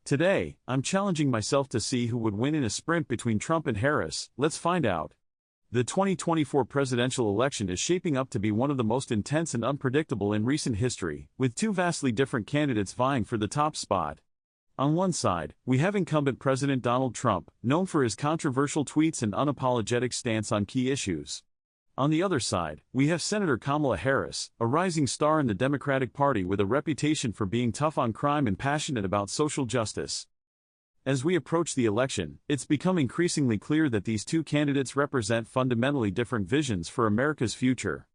Today, I'm challenging myself to see who would win in a sprint between Trump and Harris. Let's find out. The 2024 presidential election is shaping up to be one of the most intense and unpredictable in recent history, with two vastly different candidates vying for the top spot. On one side, we have incumbent President Donald Trump, known for his controversial tweets and unapologetic stance on key issues. On the other side, we have Senator Kamala Harris, a rising star in the Democratic Party with a reputation for being tough on crime and passionate about social justice. As we approach the election, it's become increasingly clear that these two candidates represent fundamentally different visions for America's future.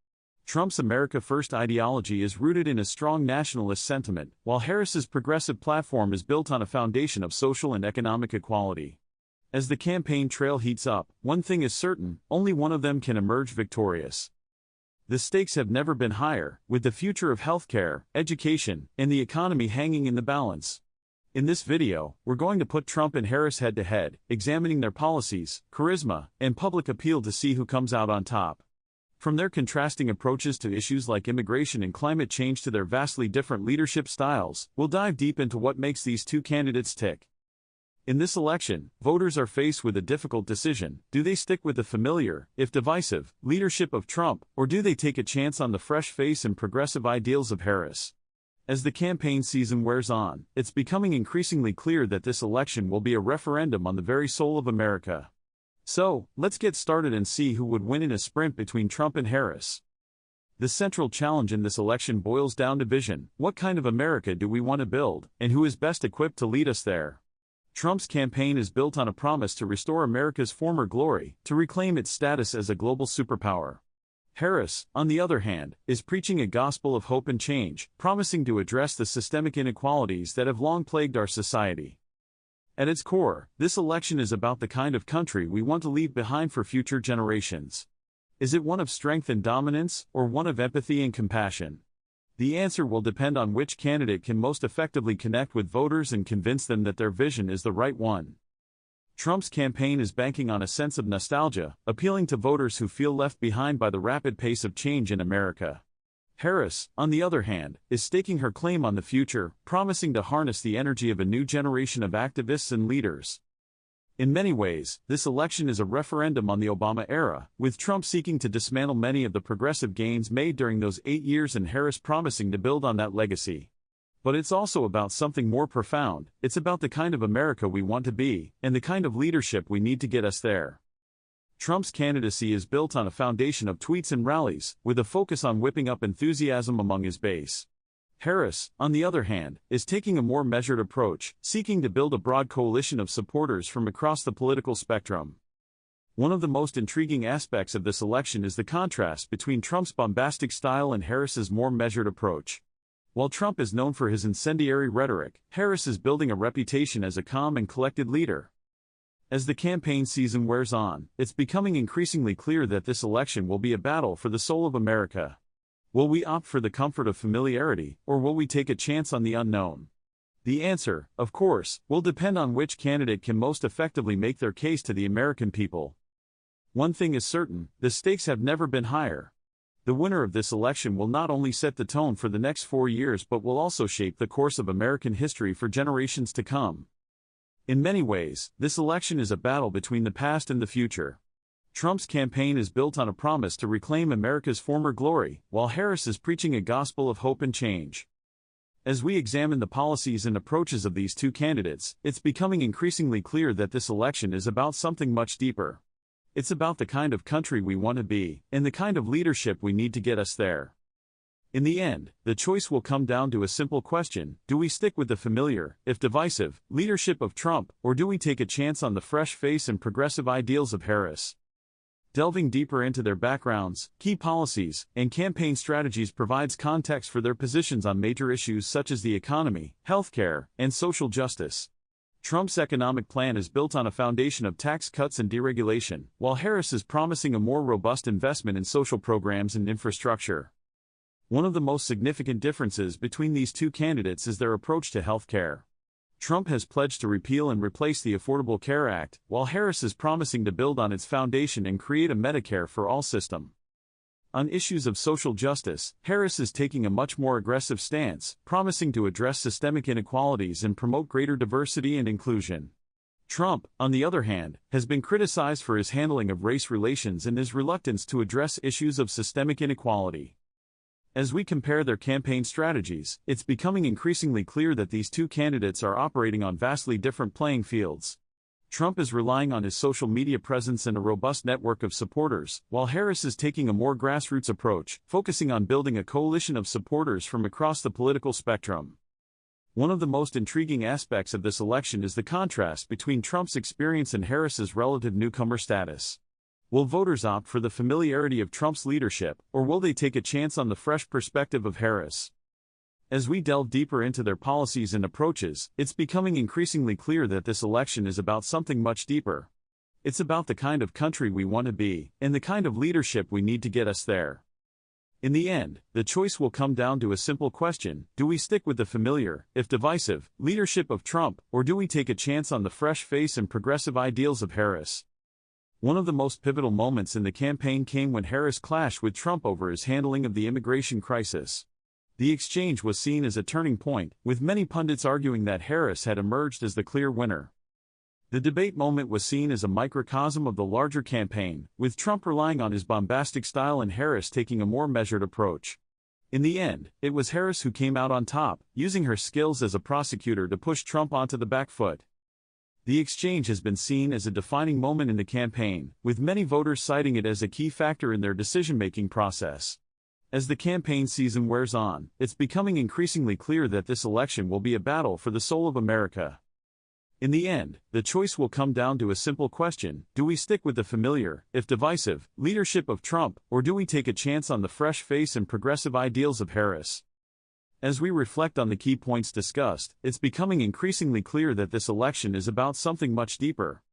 Trump's America First ideology is rooted in a strong nationalist sentiment, while Harris's progressive platform is built on a foundation of social and economic equality. As the campaign trail heats up, one thing is certain: only one of them can emerge victorious. The stakes have never been higher, with the future of healthcare, education, and the economy hanging in the balance. In this video, we're going to put Trump and Harris head-to-head, examining their policies, charisma, and public appeal to see who comes out on top. From their contrasting approaches to issues like immigration and climate change to their vastly different leadership styles, we'll dive deep into what makes these two candidates tick. In this election, voters are faced with a difficult decision. Do they stick with the familiar, if divisive, leadership of Trump, or do they take a chance on the fresh face and progressive ideals of Harris? As the campaign season wears on, it's becoming increasingly clear that this election will be a referendum on the very soul of America. So, let's get started and see who would win in a sprint between Trump and Harris. The central challenge in this election boils down to vision. What kind of America do we want to build, and who is best equipped to lead us there? Trump's campaign is built on a promise to restore America's former glory, to reclaim its status as a global superpower. Harris, on the other hand, is preaching a gospel of hope and change, promising to address the systemic inequalities that have long plagued our society. At its core, this election is about the kind of country we want to leave behind for future generations. Is it one of strength and dominance, or one of empathy and compassion? The answer will depend on which candidate can most effectively connect with voters and convince them that their vision is the right one. Trump's campaign is banking on a sense of nostalgia, appealing to voters who feel left behind by the rapid pace of change in America. Harris, on the other hand, is staking her claim on the future, promising to harness the energy of a new generation of activists and leaders. In many ways, this election is a referendum on the Obama era, with Trump seeking to dismantle many of the progressive gains made during those 8 years and Harris promising to build on that legacy. But it's also about something more profound. It's about the kind of America we want to be, and the kind of leadership we need to get us there. Trump's candidacy is built on a foundation of tweets and rallies, with a focus on whipping up enthusiasm among his base. Harris, on the other hand, is taking a more measured approach, seeking to build a broad coalition of supporters from across the political spectrum. One of the most intriguing aspects of this election is the contrast between Trump's bombastic style and Harris's more measured approach. While Trump is known for his incendiary rhetoric, Harris is building a reputation as a calm and collected leader. As the campaign season wears on, it's becoming increasingly clear that this election will be a battle for the soul of America. Will we opt for the comfort of familiarity, or will we take a chance on the unknown? The answer, of course, will depend on which candidate can most effectively make their case to the American people. One thing is certain: the stakes have never been higher. The winner of this election will not only set the tone for the next 4 years but will also shape the course of American history for generations to come. In many ways, this election is a battle between the past and the future. Trump's campaign is built on a promise to reclaim America's former glory, while Harris is preaching a gospel of hope and change. As we examine the policies and approaches of these two candidates, it's becoming increasingly clear that this election is about something much deeper. It's about the kind of country we want to be, and the kind of leadership we need to get us there. In the end, the choice will come down to a simple question: do we stick with the familiar, if divisive, leadership of Trump, or do we take a chance on the fresh face and progressive ideals of Harris? Delving deeper into their backgrounds, key policies, and campaign strategies provides context for their positions on major issues such as the economy, healthcare, and social justice. Trump's economic plan is built on a foundation of tax cuts and deregulation, while Harris is promising a more robust investment in social programs and infrastructure. One of the most significant differences between these two candidates is their approach to healthcare. Trump has pledged to repeal and replace the Affordable Care Act, while Harris is promising to build on its foundation and create a Medicare for All system. On issues of social justice, Harris is taking a much more aggressive stance, promising to address systemic inequalities and promote greater diversity and inclusion. Trump, on the other hand, has been criticized for his handling of race relations and his reluctance to address issues of systemic inequality. As we compare their campaign strategies, it's becoming increasingly clear that these two candidates are operating on vastly different playing fields. Trump is relying on his social media presence and a robust network of supporters, while Harris is taking a more grassroots approach, focusing on building a coalition of supporters from across the political spectrum. One of the most intriguing aspects of this election is the contrast between Trump's experience and Harris's relative newcomer status. Will voters opt for the familiarity of Trump's leadership, or will they take a chance on the fresh perspective of Harris? As we delve deeper into their policies and approaches, it's becoming increasingly clear that this election is about something much deeper. It's about the kind of country we want to be, and the kind of leadership we need to get us there. In the end, the choice will come down to a simple question: do we stick with the familiar, if divisive, leadership of Trump, or do we take a chance on the fresh face and progressive ideals of Harris? One of the most pivotal moments in the campaign came when Harris clashed with Trump over his handling of the immigration crisis. The exchange was seen as a turning point, with many pundits arguing that Harris had emerged as the clear winner. The debate moment was seen as a microcosm of the larger campaign, with Trump relying on his bombastic style and Harris taking a more measured approach. In the end, it was Harris who came out on top, using her skills as a prosecutor to push Trump onto the back foot. The exchange has been seen as a defining moment in the campaign, with many voters citing it as a key factor in their decision-making process. As the campaign season wears on, it's becoming increasingly clear that this election will be a battle for the soul of America. In the end, the choice will come down to a simple question: do we stick with the familiar, if divisive, leadership of Trump, or do we take a chance on the fresh face and progressive ideals of Harris? As we reflect on the key points discussed, it's becoming increasingly clear that this election is about something much deeper.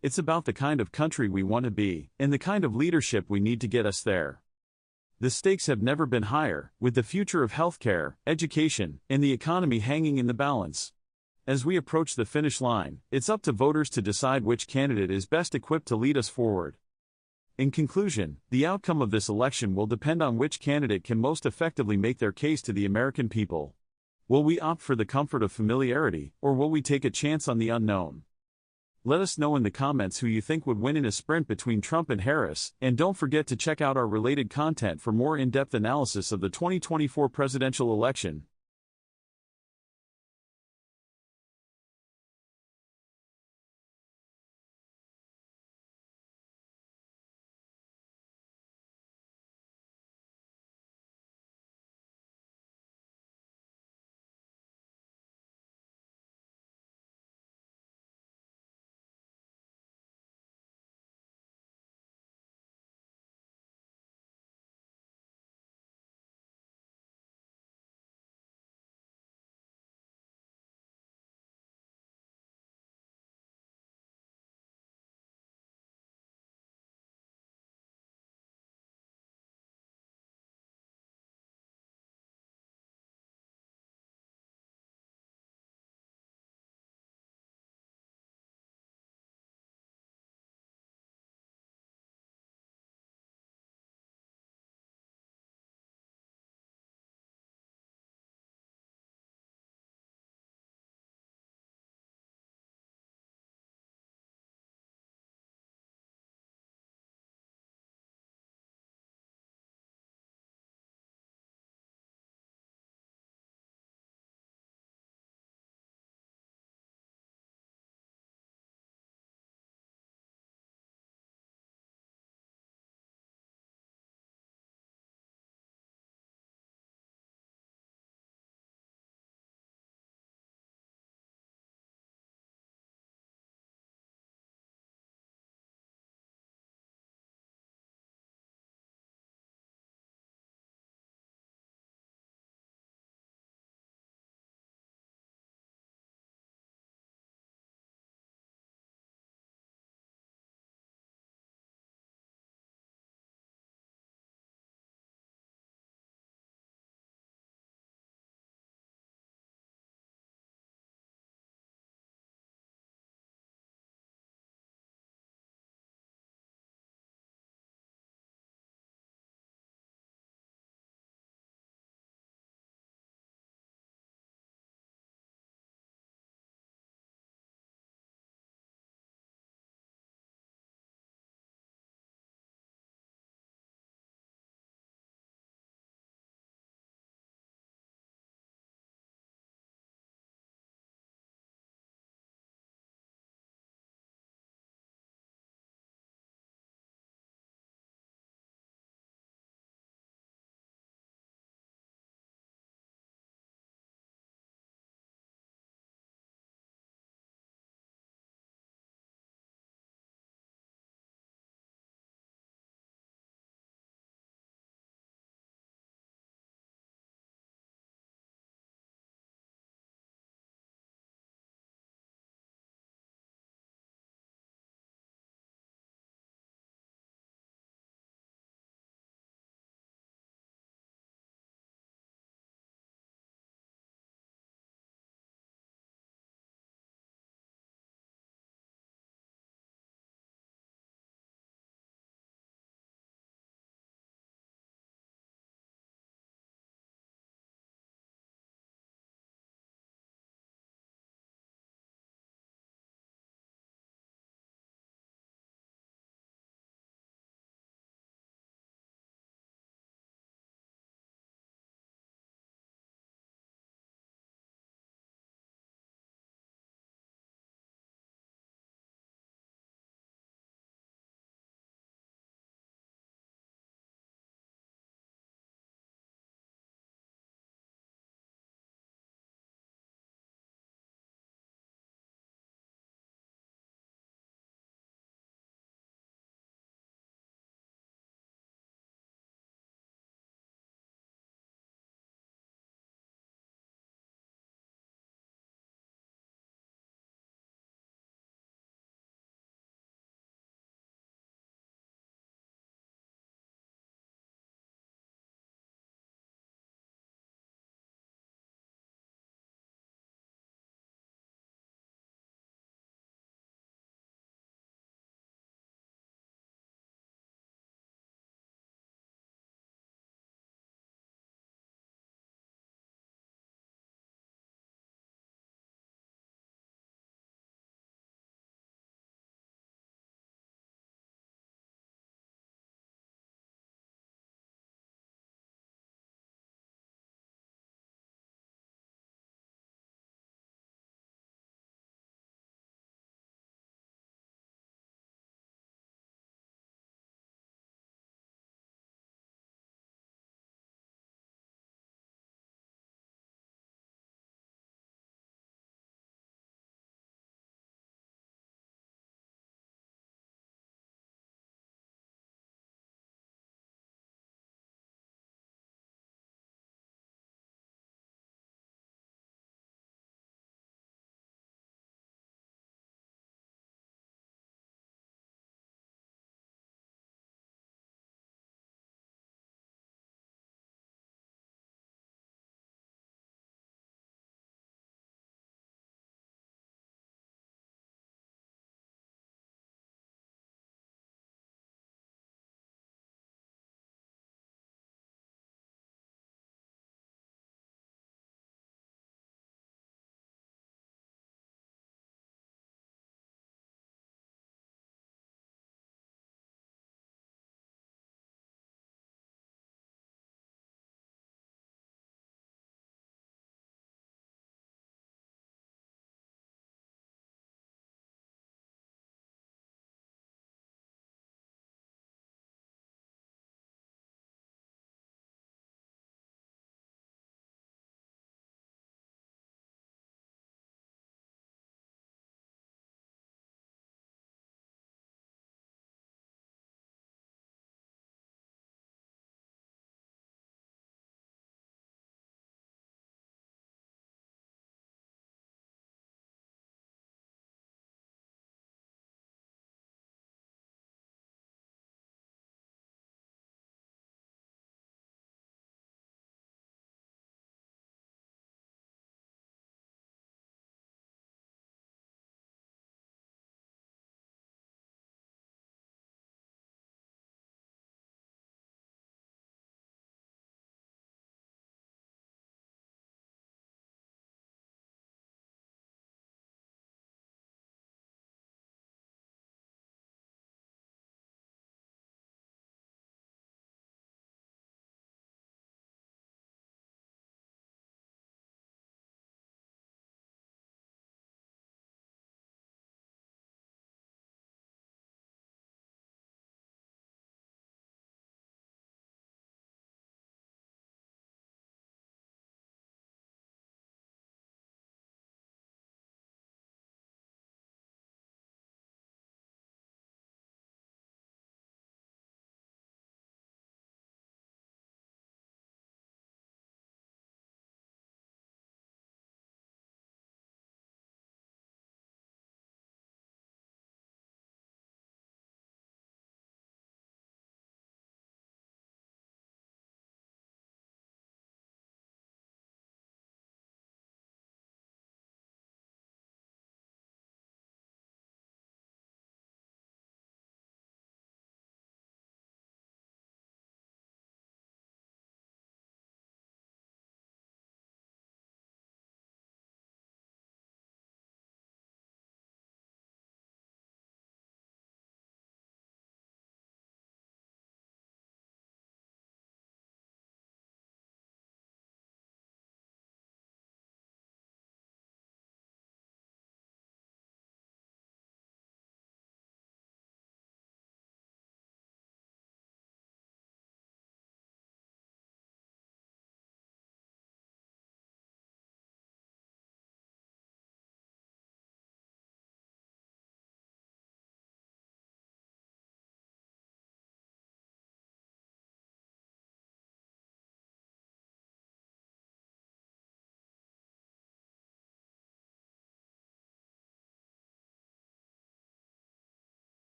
It's about the kind of country we want to be, and the kind of leadership we need to get us there. The stakes have never been higher, with the future of healthcare, education, and the economy hanging in the balance. As we approach the finish line, it's up to voters to decide which candidate is best equipped to lead us forward. In conclusion, the outcome of this election will depend on which candidate can most effectively make their case to the American people. Will we opt for the comfort of familiarity, or will we take a chance on the unknown? Let us know in the comments who you think would win in a sprint between Trump and Harris, and don't forget to check out our related content for more in-depth analysis of the 2024 presidential election.